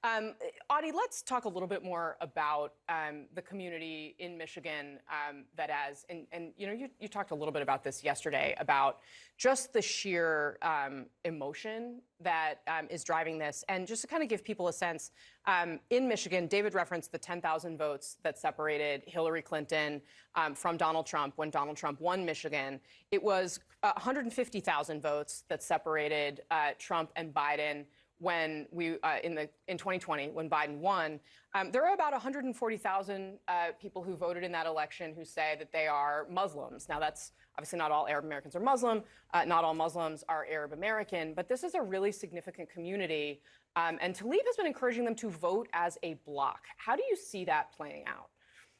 Um, Audie, let's talk a little bit more about the community in Michigan and you talked a little bit about this yesterday about just the sheer emotion that is driving this. And just to kind of give people a sense, in Michigan, David referenced the 10,000 votes that separated Hillary Clinton from Donald Trump when Donald Trump won Michigan. It was 150,000 votes that separated Trump and Biden when in 2020, when Biden won. There are about 140,000 people who voted in that election who say that they are Muslims. Now, that's obviously not all Arab Americans are Muslim. Not all Muslims are Arab American. But this is a really significant community. And Tlaib has been encouraging them to vote as a bloc. How do you see that playing out?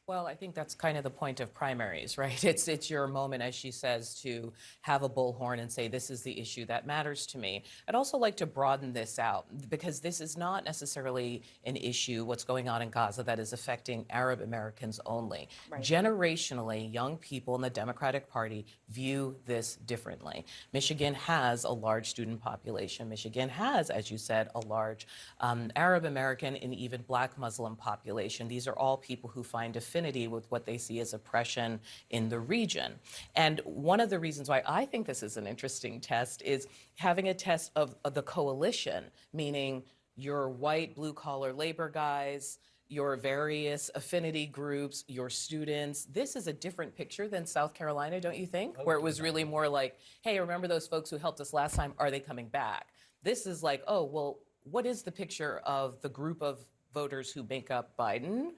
Well, I think that's kind of the point of primaries, right? It's your moment, as she says, to have a bullhorn and say, this is the issue that matters to me. I'd also like to broaden this out because this is not necessarily an issue, what's going on in Gaza, that is affecting Arab Americans only. Right. Generationally, young people in the Democratic Party view this differently. Michigan has a large student population. Michigan has, as you said, a large Arab American and even Black Muslim population. These are all people who find affinity with what they see as oppression in the region. And one of the reasons why I think this is an interesting test is having a test of the coalition, meaning your white, blue-collar labor guys, your various affinity groups, your students. This is a different picture than South Carolina, don't you think? Where it was really more like, hey, remember those folks who helped us last time? Are they coming back? This is like, oh, well, what is the picture of the group of voters who make up Biden?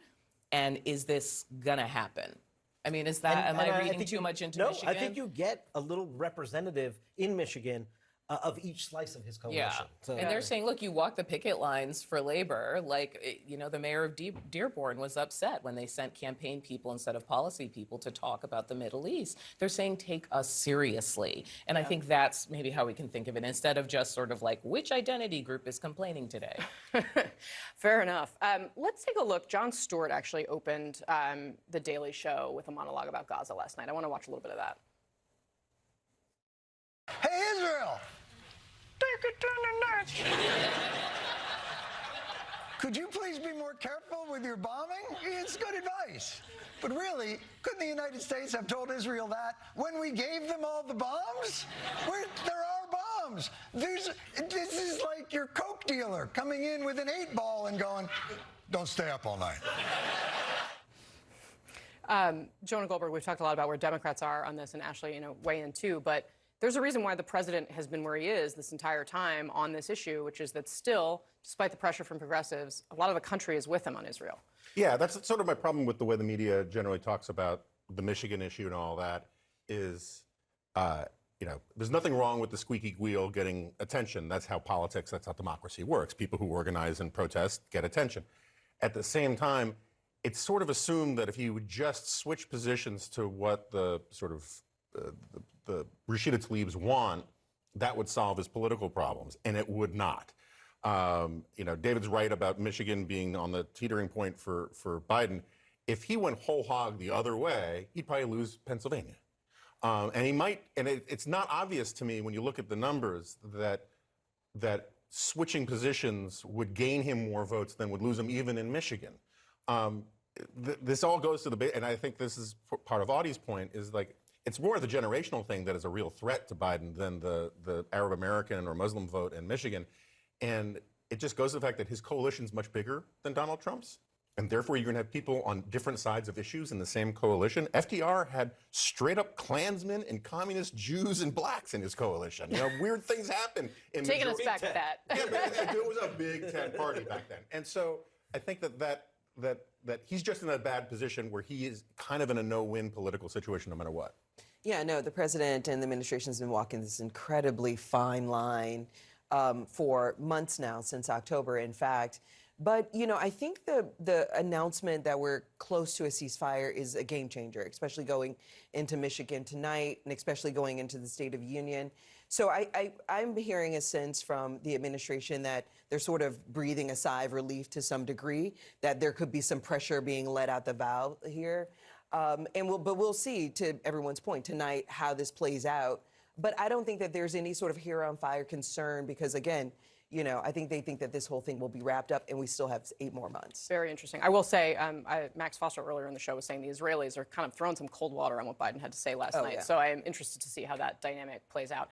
And is this gonna happen? I mean, am I reading too much into Michigan? No, I think you get a little representative in Michigan of each slice of his coalition. Yeah, so, and they're saying, look, you walk the picket lines for labor. Like, the mayor of Dearborn was upset when they sent campaign people instead of policy people to talk about the Middle East. They're saying, take us seriously. And I think that's maybe how we can think of it, instead of just sort of like, which identity group is complaining today? Fair enough. Let's take a look. Jon Stewart actually opened The Daily Show with a monologue about Gaza last night. I want to watch a little bit of that. Hey, Israel! Take it to the nuts! Could you please be more careful with your bombing? It's good advice. But really, couldn't the United States have told Israel that when we gave them all the bombs? There are bombs. This is like your Coke dealer coming in with an 8-ball and going, don't stay up all night. Jonah Goldberg, we've talked a lot about where Democrats are on this, and Ashley, weigh in too, but there's a reason why the president has been where he is this entire time on this issue, which is that still, despite the pressure from progressives, a lot of the country is with him on Israel. Yeah, that's sort of my problem with the way the media generally talks about the Michigan issue and all that is, there's nothing wrong with the squeaky wheel getting attention. That's how politics, that's how democracy works. People who organize and protest get attention. At the same time, it's sort of assumed that if you would just switch positions to what the sort of the Rashida Tlaibs want, that would solve his political problems, and it would not. David's right about Michigan being on the teetering point for Biden. If he went whole hog the other way, he'd probably lose Pennsylvania. And he might, and it's not obvious to me when you look at the numbers that switching positions would gain him more votes than would lose him even in Michigan. This all goes to the, and I think this is part of Audie's point, is like, it's more the generational thing that is a real threat to Biden than the Arab American or Muslim vote in Michigan. And it just goes to the fact that his coalition's much bigger than Donald Trump's. And therefore, you're going to have people on different sides of issues in the same coalition. FDR had straight up Klansmen and communist Jews and blacks in his coalition. Weird things happen. Taking us back to that. Yeah, it was a big tent party back then. And so I think that he's just in a bad position where he is kind of in a no-win political situation no matter what. Yeah, no, the president and the administration has been walking this incredibly fine line for months now, since October, in fact. But, I think the announcement that we're close to a ceasefire is a game changer, especially going into Michigan tonight and especially going into the State of Union. So I'm hearing a sense from the administration that they're sort of breathing a sigh of relief to some degree, that there could be some pressure being let out the valve here. But we'll see, to everyone's point tonight, how this plays out. But I don't think that there's any sort of hair on fire concern because, again, I think they think that this whole thing will be wrapped up, and we still have 8 more months. Very interesting. I will say, Max Foster earlier in the show was saying the Israelis are kind of throwing some cold water on what Biden had to say last night. yeah. So I am interested to see how that dynamic plays out.